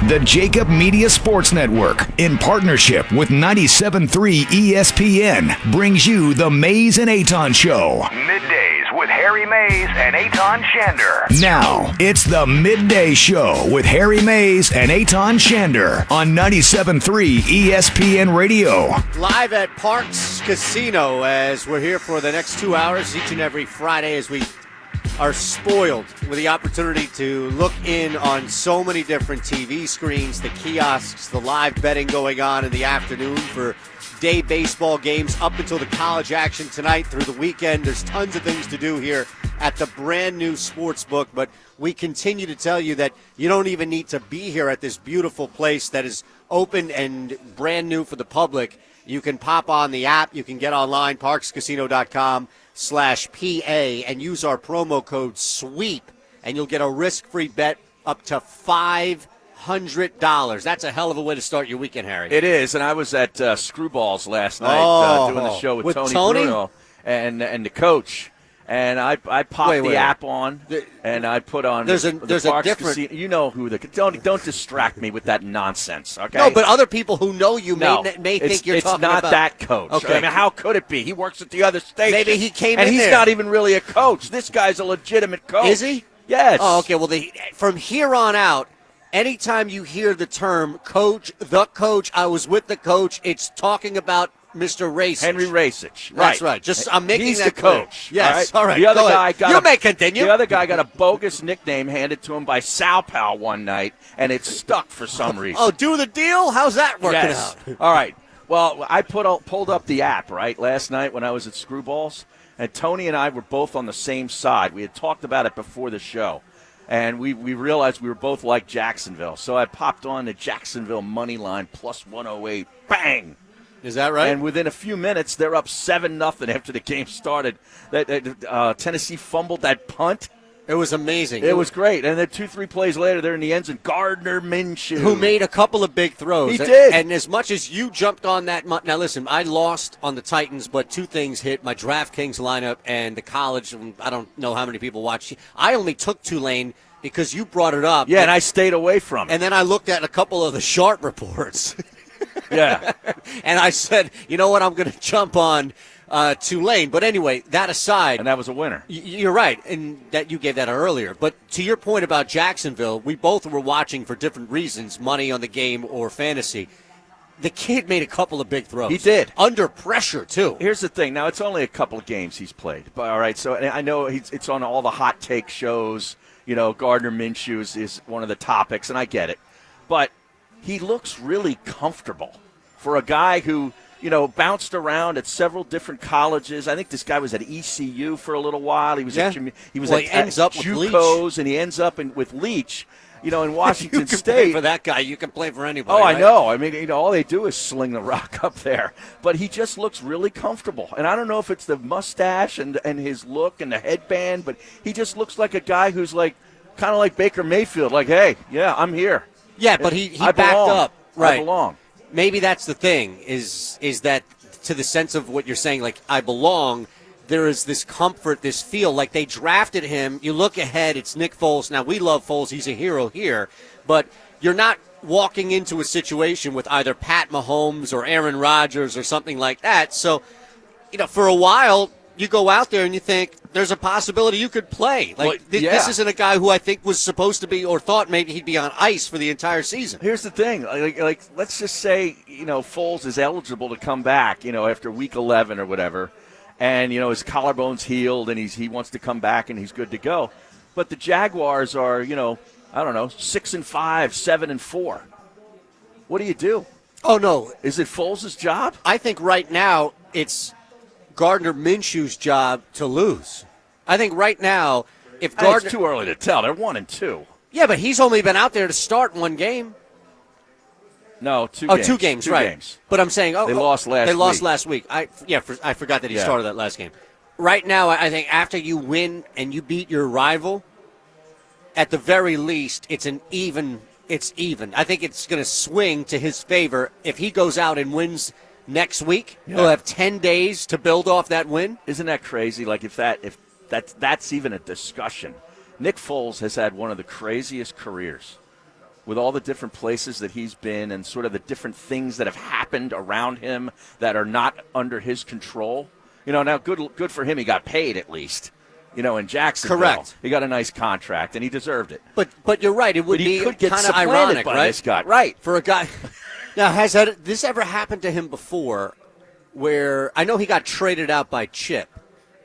The Jacob Media Sports Network, in partnership with 97.3 ESPN, brings you the Mays and Eytan Show. Middays with Harry Mays and Eytan Shander. Now, it's the Midday Show with Harry Mays and Eytan Shander on 97.3 ESPN Radio. Live at Parks Casino as we're here for the next 2 hours each and every Friday as we are spoiled with the opportunity to look in on so many different TV screens, the kiosks, the live betting going on in the afternoon for day baseball games up until the college action tonight through the weekend. There's tons of things to do here at the brand new sports book, but we continue to tell you that you don't even need to be here at this beautiful place that is open and brand new for the public. You can pop on the app. You can get online, parkscasino.com/PA, and use our promo code SWEEP, and you'll get a risk-free bet up to $500. That's a hell of a way to start your weekend, Harry. It is, and I was at Screwballs last night doing the show with Tony Bruno and the coach. And I popped the app on, and I put on there's a different. Casino. You know who the don't distract me with that nonsense, okay? No, but other people who know you may think you're talking about. It's not that coach. Okay. I mean, how could it be? He works at the other station. Maybe he came in and he's there. not even really a coach. This guy's a legitimate coach. Is he? Yes. Oh, okay. Well, from here on out, anytime you hear the term coach, the coach, I was with the coach, it's talking about Mr. Racich. Henry Racich. That's right. I'm making He's that the coach. Clear. Yes. All right. The other guy you may continue. The other guy got a bogus nickname handed to him by Sal Pal one night, and it stuck for some reason. Oh, do the deal? How's that working out? All right. Well, I pulled up the app, right, last night when I was at Screwballs, and Tony and I were both on the same side. We had talked about it before the show, and we realized we were both like Jacksonville. So I popped on the Jacksonville money line plus 108. Bang! Is that right? And within a few minutes, they're up 7-0 after the game started. Tennessee fumbled that punt. It was amazing. It was great. And then 2-3 plays later, they're in the end zone. Gardner Minshew, who made a couple of big throws. He did. And as much as you jumped on that, now listen, I lost on the Titans, but two things hit: my DraftKings lineup and the college. I don't know how many people watch. I only took Tulane because you brought it up. Yeah, and I stayed away from it. And then I looked at a couple of the sharp reports. Yeah. And I said, you know what, I'm going to jump on Tulane. But anyway, that aside. And that was a winner. You're right, and that you gave that earlier. But to your point about Jacksonville, we both were watching for different reasons, money on the game or fantasy. The kid made a couple of big throws. He did. Under pressure, too. Here's the thing. Now, it's only a couple of games he's played. But all right, so I know it's on all the hot take shows. You know, Gardner Minshew is one of the topics, and I get it. But he looks really comfortable for a guy who, bounced around at several different colleges. I think this guy was at ECU for a little while. He was at JUCOs, and he ends up with Leach, in Washington you can State. Play for that guy. You can play for anybody. Oh, right? I know. I mean, all they do is sling the rock up there. But he just looks really comfortable. And I don't know if it's the mustache and his look and the headband, but he just looks like a guy who's kind of like Baker Mayfield, like, hey, yeah, I'm here. Yeah, but he backed up. Right. I belong. Maybe that's the thing, is that to the sense of what you're saying, like, I belong, there is this comfort, this feel, like they drafted him. You look ahead, it's Nick Foles. Now, we love Foles. He's a hero here. But you're not walking into a situation with either Pat Mahomes or Aaron Rodgers or something like that. So, for a while, you go out there and you think there's a possibility you could play. This isn't a guy who I think was supposed to be or thought maybe he'd be on ice for the entire season. Here's the thing. Like let's just say, Foles is eligible to come back, after week 11 or whatever. And, his collarbone's healed and he wants to come back and he's good to go. But the Jaguars are, 6-5, 7-4. What do you do? Oh, no. Is it Foles' job? I think right now it's Gardner Minshew's job to lose. I think right now, if Gardner... It's too early to tell. They're 1-2. Yeah, but he's only been out there to start one game. No, 2 games. 2 games, two right. Games. But I'm saying... they lost last week. They lost last week. I forgot that he started that last game. Right now, I think after you win and you beat your rival, at the very least, it's even. I think it's going to swing to his favor. If he goes out and wins next week, he'll have 10 days to build off that win. Isn't that crazy? Like, if that's even a discussion. Nick Foles has had one of the craziest careers. with all the different places that he's been and sort of the different things that have happened around him that are not under his control. Now good for him. He got paid at least. In Jacksonville. Correct. He got a nice contract, and he deserved it. But you're right. It would be could get kind of supplanted ironic, by right? this guy. Right. For a guy. Now, has this ever happened to him before where I know he got traded out by Chip,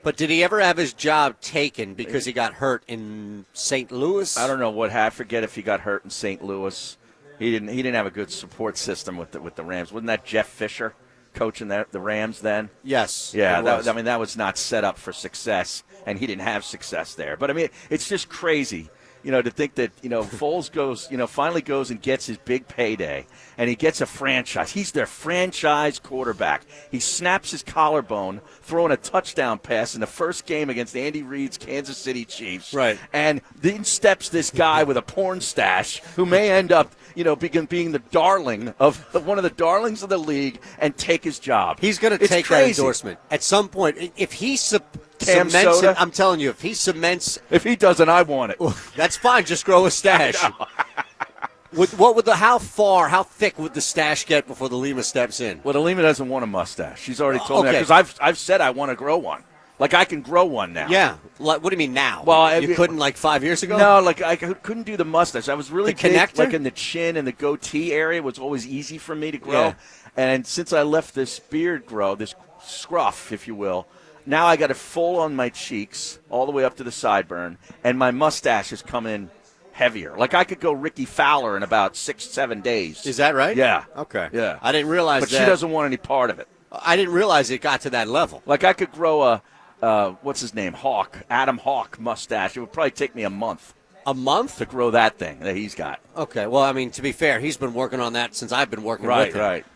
but did he ever have his job taken because he got hurt in St. Louis? I don't know what happened. I forget if he got hurt in St. Louis. He didn't have a good support system with the Rams. Wasn't that Jeff Fisher coaching the Rams then? Yes. Yeah, that was not set up for success, and he didn't have success there. But, it's just crazy, to think that, Foles finally goes and gets his big payday, and he gets a franchise. He's their franchise quarterback. He snaps his collarbone throwing a touchdown pass in the first game against Andy Reid's Kansas City Chiefs. Right. And then steps this guy with a porn stash who may end up, being the darling of one of the darlings of the league and take his job. He's going to take that endorsement at some point. If he cements it, I'm telling you, if he cements, if he doesn't, I want it. That's fine. Just grow a stash. How thick would the stash get before the Lima steps in? Well, the Lima doesn't want a mustache. She's already told me that because I've said I want to grow one. Like, I can grow one now. Yeah. What do you mean now? Well, you couldn't like 5 years ago? No, like I couldn't do the mustache. I was really the connector? like in the chin and the goatee area was always easy for me to grow. Yeah. And since I left this beard grow, this scruff, if you will, now I got it full on my cheeks all the way up to the sideburn, and my mustache has come in heavier. Like I could go Ricky Fowler in about 6-7 days. Is that right? Yeah. Okay. Yeah. I didn't realize but that. She doesn't want any part of it. I didn't realize it got to that level. Like I could grow a what's his name? Adam Hawk mustache. It would probably take me a month. A month? To grow that thing that he's got. Okay. Well, to be fair, he's been working on that since I've been working with him. Right.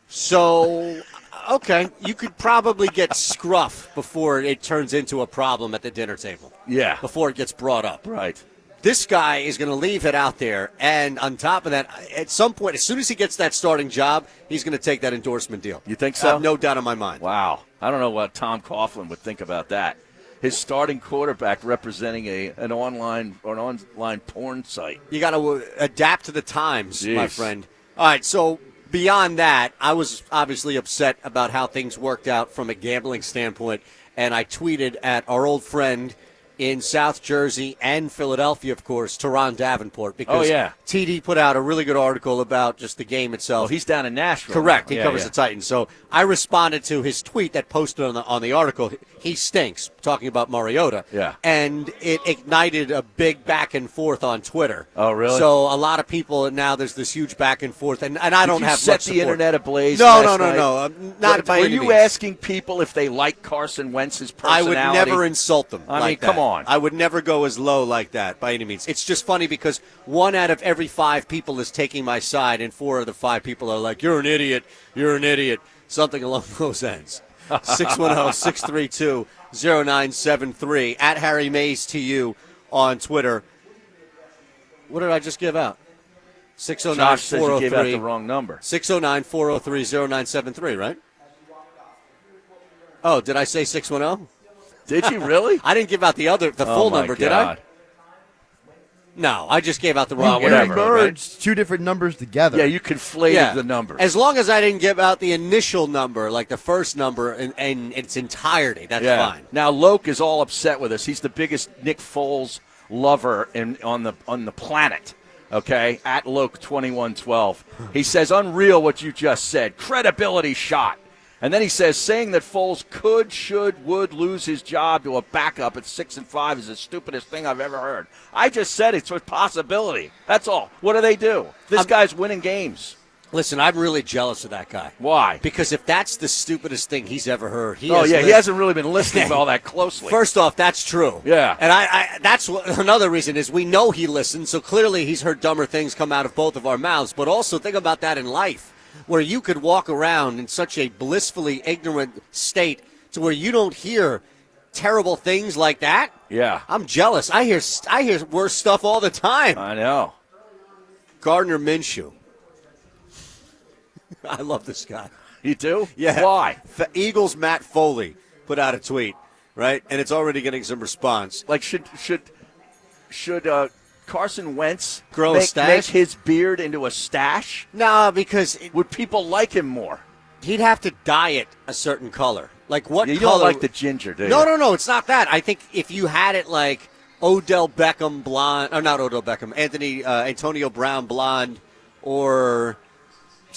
So, okay, you could probably get scruff before it turns into a problem at the dinner table. Yeah. Before it gets brought up. Right. This guy is going to leave it out there, and on top of that, at some point, as soon as he gets that starting job, he's going to take that endorsement deal. You think so? I have no doubt in my mind. Wow. I don't know what Tom Coughlin would think about that. His starting quarterback representing an online porn site. You got to adapt to the times, Jeez. my friend. All right, so beyond that, I was obviously upset about how things worked out from a gambling standpoint, and I tweeted at our old friend in South Jersey and Philadelphia, of course, Teron Davenport, because TD put out a really good article about just the game itself. Well, he's down in Nashville. Correct. He covers the Titans. So I responded to his tweet that posted on the article. He stinks, talking about Mariota. Yeah. And it ignited a big back and forth on Twitter. Oh, really? So a lot of people, now there's this huge back and forth, and I don't have set much the support. internet ablaze. No. Not by Were any you means. asking people if they like Carson Wentz's personality? I would never insult them. I mean, come on. I would never go as low like that by any means. It's just funny because 1 out of every 5 people is taking my side, and 4 of the 5 people are like, "You're an idiot. You're an idiot." Something along those ends. 610-632-0973 at Harry Mays to you on Twitter. What did I just give out? 609-403. Josh says you gave out the wrong number. 609-403-0973, right? Oh, did I say 610? Did you really? I didn't give out the full number, God. did I? No, I just gave out the wrong You number. merged 2 different numbers together. Yeah, you conflated the numbers. As long as I didn't give out the initial number, like the first number, in its entirety, that's fine. Now, Loke is all upset with us. He's the biggest Nick Foles lover on the planet. Okay, at Loke 2112. He says, "Unreal what you just said. Credibility shot." And then he says, saying that Foles would lose his job to a backup at 6-5 is the stupidest thing I've ever heard. I just said it's a possibility. That's all. What do they do? This guy's winning games. Listen, I'm really jealous of that guy. Why? Because if that's the stupidest thing he's ever heard, he hasn't really been listening all that closely. First off, that's true. Yeah. And that's another reason is we know he listens, so clearly he's heard dumber things come out of both of our mouths. But also think about that in life, where you could walk around in such a blissfully ignorant state to where you don't hear terrible things like that. Yeah. I'm jealous. I hear worse stuff all the time. I know. Gardner Minshew. I love this guy. You do? Yeah. Why? The Eagles' Matt Foley put out a tweet, right? And it's already getting some response. Like, should Carson Wentz Grow a make stash? his beard into a stash? No, because Would people like him more? he'd have to dye it a certain color. Like what You color? don't like the ginger, do you? No, it's not that. I think if you had it like Odell Beckham blonde, or not Odell Beckham, Antonio Brown blonde, or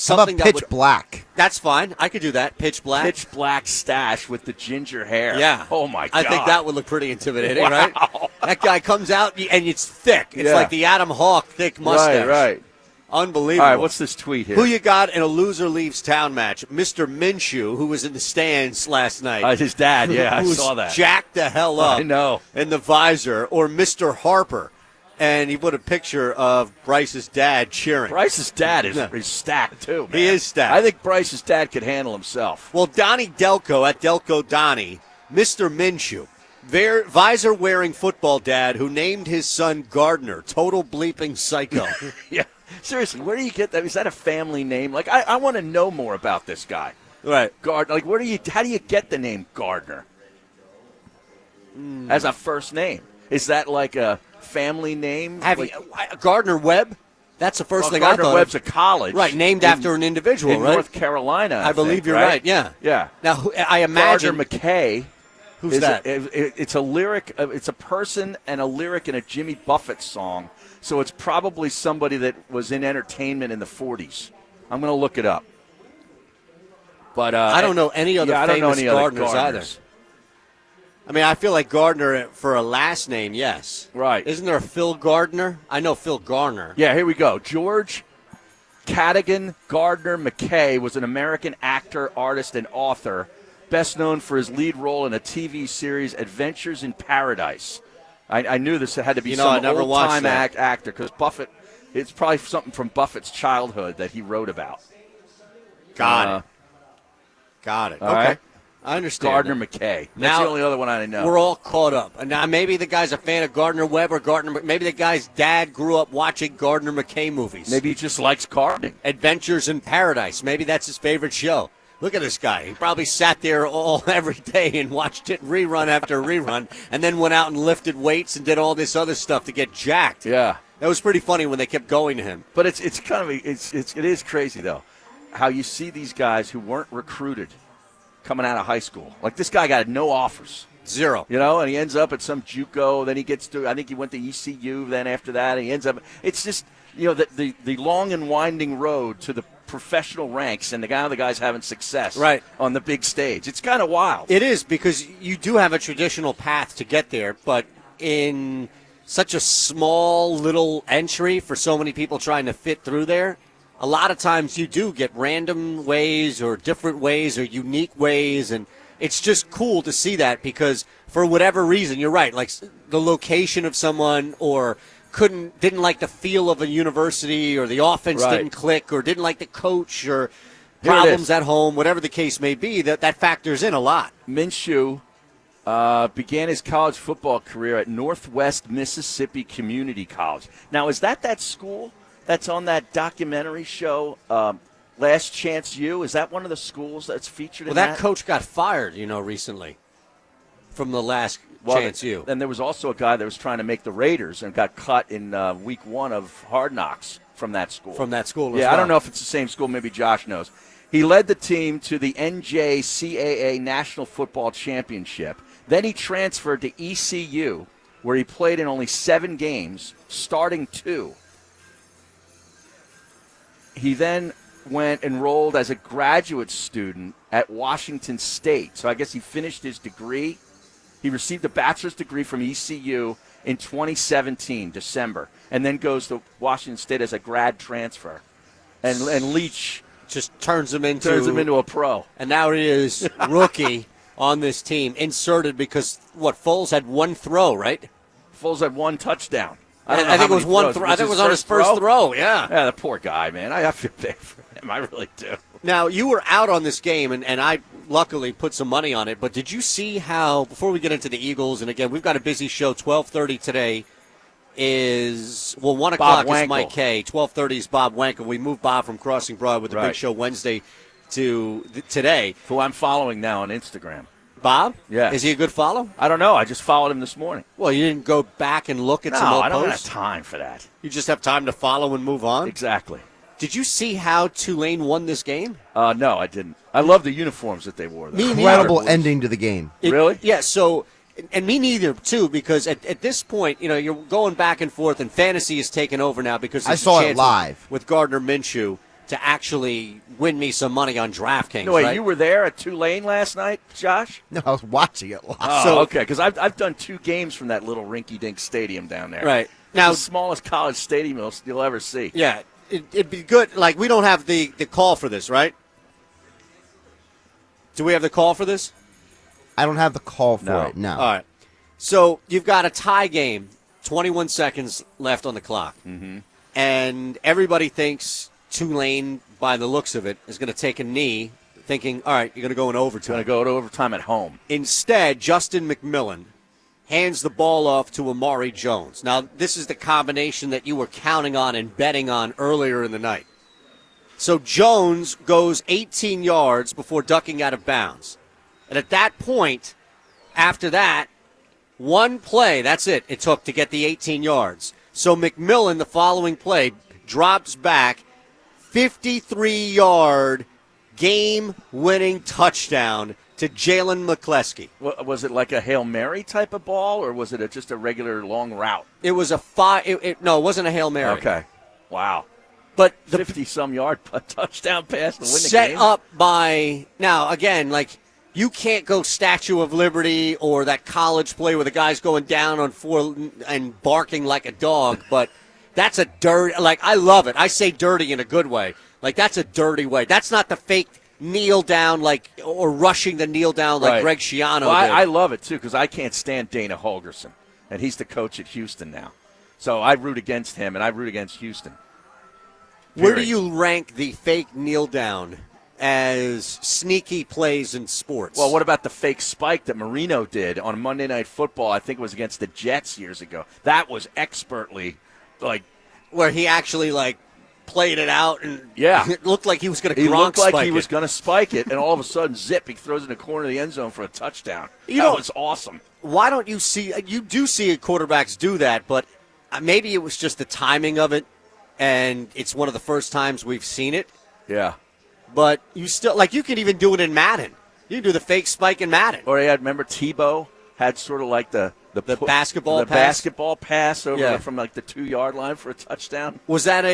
How about something that pitch would. black? That's fine. I could do that. Pitch black. Pitch black stash with the ginger hair. Yeah. Oh, my God. I think that would look pretty intimidating, Wow. right? That guy comes out and it's thick. It's Yeah. like the Adam Hawk thick mustache. Right. Unbelievable. All right, what's this tweet here? Who you got in a loser leaves town match? Mr. Minshew, who was in the stands last night. His dad, yeah, I who was saw that. jacked the hell up. I know. In the visor. Or Mr. Harper. And he put a picture of Bryce's dad cheering. Bryce's dad is stacked, too, man. He is stacked. I think Bryce's dad could handle himself. Well, Donnie Delco at Delco Donnie, Mr. Minshew, visor-wearing football dad who named his son Gardner, total bleeping psycho. Yeah. Seriously, where do you get that? Is that a family name? Like, I want to know more about this guy. Right. Gardner. Like, how do you get the name Gardner as a first name? Is that like a family name? Gardner Webb? That's the first thing Gardner I thought. Webb's a college. Right, named after an individual, in right? North Carolina, I believe think, you're right, yeah. Yeah. Now, I imagine. Gardner McKay. Who's that? It's a lyric. It's a person and a lyric in a Jimmy Buffett song. So it's probably somebody that was in entertainment in the 40s. I'm going to look it up. But I don't know any other famous Gardners either. I mean, I feel like Gardner for a last name, yes. Right. Isn't there a Phil Gardner? I know Phil Garner. Yeah, here we go. George Cadogan Gardner McKay was an American actor, artist, and author, best known for his lead role in a TV series, Adventures in Paradise. I knew this had to be some old-time actor because Buffett, it's probably something from Buffett's childhood that he wrote about. Got it. Okay. Right. I understand. Gardner McKay. That's Now, the only other one I know. We're all caught up. And now maybe the guy's a fan of Gardner Webb or maybe the guy's dad grew up watching Gardner McKay movies. Maybe he just likes gardening. Adventures in Paradise. Maybe that's his favorite show. Look at this guy. He probably sat there every day and watched it rerun after rerun and then went out and lifted weights and did all this other stuff to get jacked. Yeah. That was pretty funny when they kept going to him. But it is crazy, though, how you see these guys who weren't recruited coming out of high school. Like this guy got no offers. Zero. You know, and he ends up at some JUCO. Then he gets to, I think he went to ECU then after that. And he ends up, it's just, you know, the long and winding road to the professional ranks and the guy's having success right on the big stage. It's kind of wild. It is, because you do have a traditional path to get there, but in such a small little entry for so many people trying to fit through there, a lot of times you do get random ways or different ways or unique ways, and it's just cool to see that because for whatever reason, you're right, like the location of someone or didn't like the feel of a university or the offense didn't click or didn't like the coach or problems at home, whatever the case may be, that factors in a lot. Minshew began his college football career at Northwest Mississippi Community College. Now, is that school that's on that documentary show, Last Chance U? Is that one of the schools that's featured in that? Well, that coach got fired, recently from the Last Chance U. And there was also a guy that was trying to make the Raiders and got cut in week 1 of Hard Knocks from that school. From that school as Yeah, well. I don't know if it's the same school. Maybe Josh knows. He led the team to the NJCAA National Football Championship. Then he transferred to ECU, where he played in only 7 games, starting 2. He then enrolled as a graduate student at Washington State. So I guess he finished his degree. He received a bachelor's degree from ECU in 2017, December, and then goes to Washington State as a grad transfer. And Leach just turns him into a pro. And now he is rookie on this team, inserted because, Foles had 1 throw, right? Foles had 1 touchdown. I think it was 1 throw. I think it was on his first throw, yeah. Yeah, the poor guy, man. I feel bad for him. I really do. Now, you were out on this game, and I luckily put some money on it, but did you see how, before we get into the Eagles, and again, we've got a busy show, 12:30 today is, 1 o'clock is Mike Kay, 12:30 is Bob Wankel. We moved Bob from Crossing Broad with the big show Wednesday to today. Who I'm following now on Instagram. Bob? Yeah. Is he a good follow? I don't know. I just followed him this morning. Well, you didn't go back and look at some No, old I don't have posts? time for that. You just have time to follow and move on? Exactly. Did you see how Tulane won this game? No, I didn't. I love the uniforms that they wore. Though. Incredible ending to the game. Really? Yeah, so, and me neither, too, because at this point, you're going back and forth, and fantasy is taking over now because I there's saw a it chance live. with Gardner Minshew to actually win me some money on DraftKings. No, wait, right? you were there at Tulane last night, Josh? No, I was watching it live. Oh, okay, because I've done 2 games from that little rinky-dink stadium down there. Right. Now, Now, the smallest college stadium you'll ever see. yeah, it'd be good. Like, we don't have the call for this, right? Do we have the call for this? I don't have the call for No. it. No. All right. So you've got a tie game, 21 seconds left on the clock. Mm-hmm. And everybody thinks Tulane, by the looks of it, is going to take a knee, thinking, all right, you're going to go in overtime. Going to go to overtime at home. Instead, Justin McMillan hands the ball off to Amari Jones. Now, this is the combination that you were counting on and betting on earlier in the night. So Jones goes 18 yards before ducking out of bounds. And at that point, after that, one play, that's it took to get the 18 yards. So McMillan, the following play, drops back, 53-yard game-winning touchdown to Jalen McCleskey. Was it like a Hail Mary type of ball, or was it just a regular long route? It was a no, it wasn't a Hail Mary. Okay. Wow. But the 50-some yard touchdown pass to win the set game? up by, now, again, like, you can't go Statue of Liberty or that college play where the guy's going down on 4 and barking like a dog, but that's a dirty, like, I love it. I say dirty in a good way. Like, that's a dirty way. That's not the fake kneel down, like, or rushing the kneel down like Right. Greg Schiano Well, did. I love it, too, because I can't stand Dana Holgerson, and he's the coach at Houston now. So I root against him, and I root against Houston. Where do Period. you rank the fake kneel down as sneaky plays in sports? Well, what about the fake spike that Marino did on Monday Night Football? I think it was against the Jets years ago. That was expertly, like, where he actually, like, played it out and Yeah. it looked like he was going to he Gronk looked like spike he was it. going to spike it, and all of a sudden, zip, he throws it in the corner of the end zone for a touchdown. You That know- was awesome. Why don't you see – you do see quarterbacks do that, but maybe it was just the timing of it, and it's one of the first times we've seen it. Yeah. But you still – like, you can even do it in Madden. You can do the fake spike in Madden. Or remember Tebow had sort of like the basketball pass? basketball pass over Yeah. from like the 2-yard line for a touchdown. Was that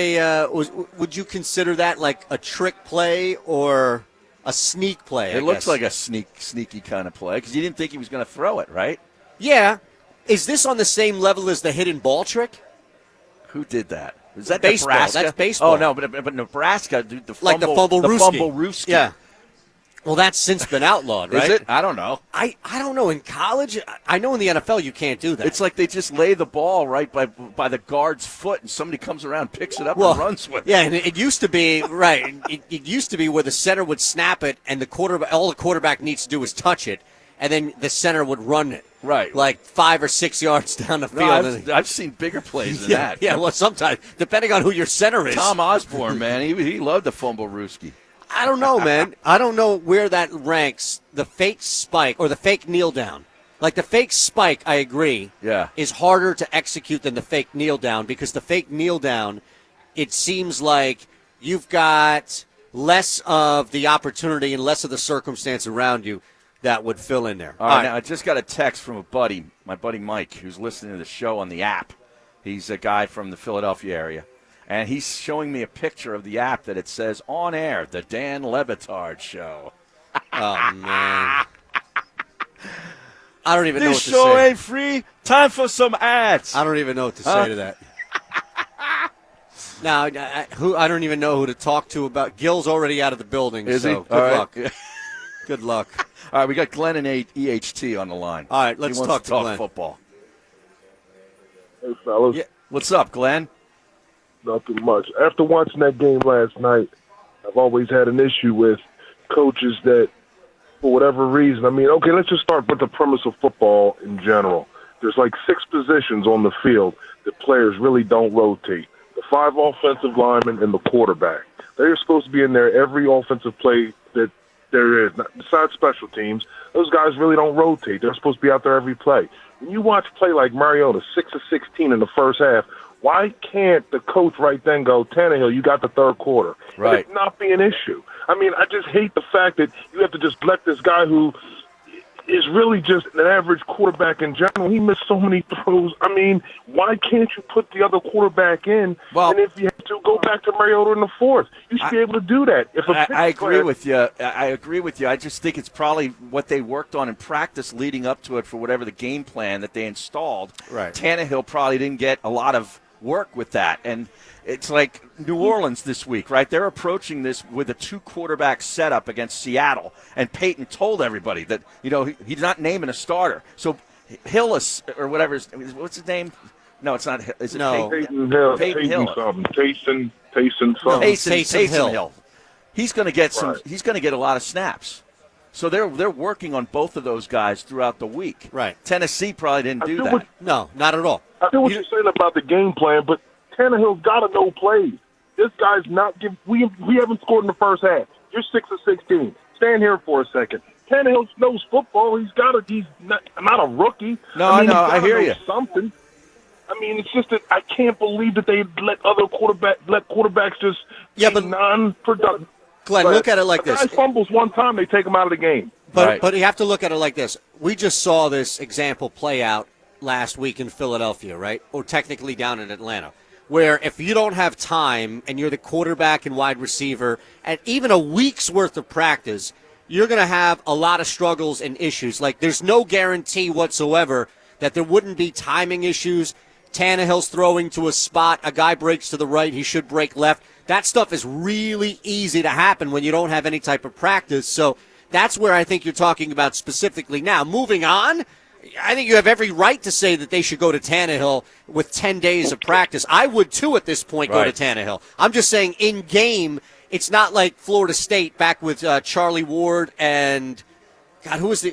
would you consider that like a trick play or a sneak play? It looks like a sneaky kind of play because you didn't think he was going to throw it, right? Yeah. Is this on the same level as the hidden ball trick? Who did that? Is that Baseball. Nebraska? That's baseball. Oh no, but Nebraska, dude, the Like the fumble Rooski. Rooski. Yeah. Well, that's since been outlawed, right? Is it? I don't know. I don't know. In college, I know in the NFL you can't do that. It's like they just lay the ball right by the guard's foot, and somebody comes around, picks it up, and runs with it. Yeah, and it used to be right. It used to be where the center would snap it, and all the quarterback needs to do is touch it, and then the center would run it. Right. Like 5 or 6 yards down the field. No, I've seen bigger plays than yeah, that. yeah, well, sometimes, depending on who your center is. Tom Osborne, man, he loved the fumble Rooski. I don't know, man. I don't know where that ranks, the fake spike or the fake kneel down. Like the fake spike, I agree, is harder to execute than the fake kneel down because the fake kneel down, it seems like you've got less of the opportunity and less of the circumstance around you that would fill in there. All right, now I just got a text from a buddy, my buddy Mike, who's listening to the show on the app. He's a guy from the Philadelphia area. And he's showing me a picture of the app that it says, on air, the Dan Lebitard Show. Oh, man. I don't even know what This to show say. ain't free. Time for some ads. I don't even know what to say to that. Now, I don't even know who to talk to about. Gil's already out of the building, Is so he? good All right. luck. Good luck. All right, we got Glenn and EHT on the line. All right, let's he wants talk to to Glenn. football. Hey, fellas. Yeah. What's up, Glenn? Nothing much. After watching that game last night, I've always had an issue with coaches that, for whatever reason, okay, let's just start with the premise of football in general. There's like 6 positions on the field that players really don't rotate. The 5 offensive linemen and the quarterback. They're supposed to be in there every offensive play that there is. Besides special teams, Those guys really don't rotate. They're supposed to be out there every play. When you watch play like Mariota, 6 of 16 in the first half, why can't the coach right then go, Tannehill, you got the third quarter? Right. And it not be an issue. I mean, I just hate the fact that you have to just let this guy who is really just an average quarterback in general. He missed so many throws. I mean, why can't you put the other quarterback in? Well, and if you have to, go back to Mariota in the fourth. You should be able to do that. If I agree with you. I agree with you. I just think it's probably what they worked on in practice leading up to it for whatever the game plan that they installed. Right. Tannehill probably didn't get a lot of work with that. And it's like New Orleans this week, right? They're approaching this with a 2-quarterback setup against Seattle. And Peyton told everybody that, he's not naming a starter. So Hillis, or whatever, what's his name? No, it's not. Is it No. Peyton Hill. Peyton Hill. Taysom something. Taysom Hill. He's going to get Right. He's going to get a lot of snaps. So they're working on both of those guys throughout the week. Right. Tennessee probably didn't do feel that. what- No, not at all. I feel what you're saying about the game plan, but Tannehill's got to know plays. This guy's not give. We haven't scored in the first half. You're 6 of 16. Stand here for a second. Tannehill knows football. He's not a rookie. No, I I mean, know. he's I gotta hear know you. Something. I mean, it's just that I can't believe that they let quarterbacks just Yeah, be but- non-productive. Glenn, look at it like a guy this. fumbles one time, they take him out of the game. But Right. you have to look at it like this. We just saw this example play out last week in Philadelphia, right? Or technically down in Atlanta, where if you don't have time and you're the quarterback and wide receiver, and even a week's worth of practice, you're going to have a lot of struggles and issues. Like, there's no guarantee whatsoever that there wouldn't be timing issues. Tannehill's throwing to a spot, a guy breaks to the right, he should break left. That stuff is really easy to happen when you don't have any type of practice. So that's where I think you're talking about specifically. Now, moving on, I think you have every right to say that they should go to Tannehill with 10 days of practice. I would, too, at this point, go to Right. Tannehill. I'm just saying in game, it's not like Florida State back with Charlie Ward and, God, who was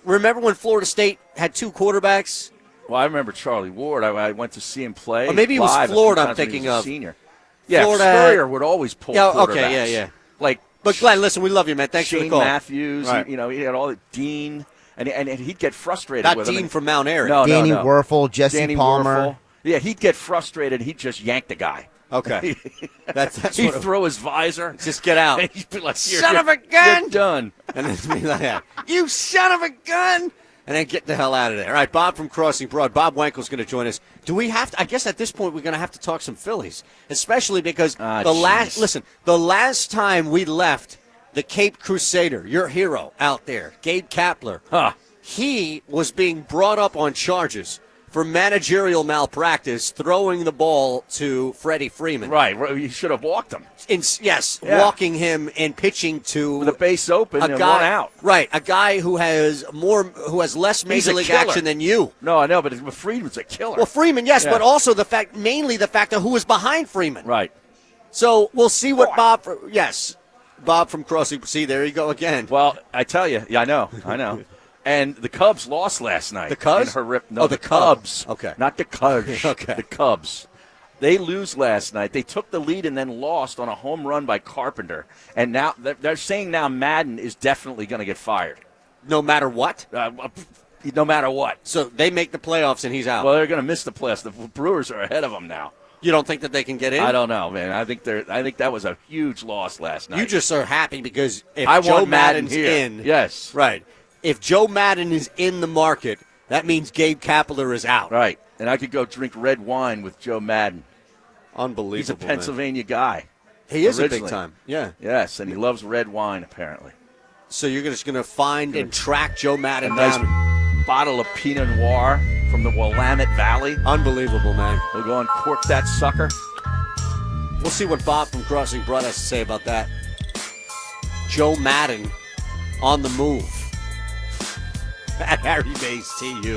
remember when Florida State had 2 quarterbacks? Well, I remember Charlie Ward. I went to see him play. Or maybe it was live a few Florida I'm times when he thinking was a of. senior. Yeah, Florida- Spurrier would always pull Yeah, quarterbacks. okay, yeah. Like, But, Glenn, listen, we love you, man. Thanks for the Shane call. Matthews, Right. he had all the Dean, and he'd get frustrated Not with him. Dean and- from Mount Airy. No, Danny no. Werfel, Jesse Danny Palmer. Werfel. Yeah, he'd get frustrated. He'd just yank the guy. Okay. That's He'd what throw his visor. just get out. And he'd be like, Son of a gun! You're done. And then be like that. You son of a gun! And then get the hell out of there. All right, Bob from Crossing Broad. Bob Wankel's going to join us. Do we have to? I guess at this point we're going to have to talk some Phillies, especially because the last time we left the Cape Crusader, your hero out there, Gabe Kapler, he was being brought up on charges for managerial malpractice, throwing the ball to Freddie Freeman. Right. You should have walked him. Yes, Yeah. walking him and pitching to With a base open a and guy, one out. Right, a guy who has less He's major a league killer. action than you. No, I know, but Freeman's a killer. Well, Freeman, yes, Yeah. but also mainly the fact of who was behind Freeman. Right. So we'll see what Bob from Crossing. See, there you go again. Well, I tell you, yeah, I know. And the Cubs lost last night. The Cubs? The Cubs. Okay. Not the Cubs. Okay. The Cubs. They lose last night. They took the lead and then lost on a home run by Carpenter. And now they're saying now Madden is definitely going to get fired. No matter what. No matter what. So they make the playoffs and he's out. Well, they're going to miss the playoffs. The Brewers are ahead of them now. You don't think that they can get in? I don't know, man. I think that was a huge loss last night. You just are happy because if I Joe want Madden Madden's here. in, Yes. right. If Joe Madden is in the market, that means Gabe Kapler is out. Right. And I could go drink red wine with Joe Madden. Unbelievable. He's a man. Pennsylvania guy. He is a big originally. time. Yeah. Yes, and he loves red wine, apparently. So you're just going to find and track Joe Madden A nice down. bottle of Pinot Noir from the Willamette Valley. Unbelievable, man. We'll go and cork that sucker. We'll see what Bob from Crossing Broad has to say about that. Joe Madden on the move. At Harry Mays TU.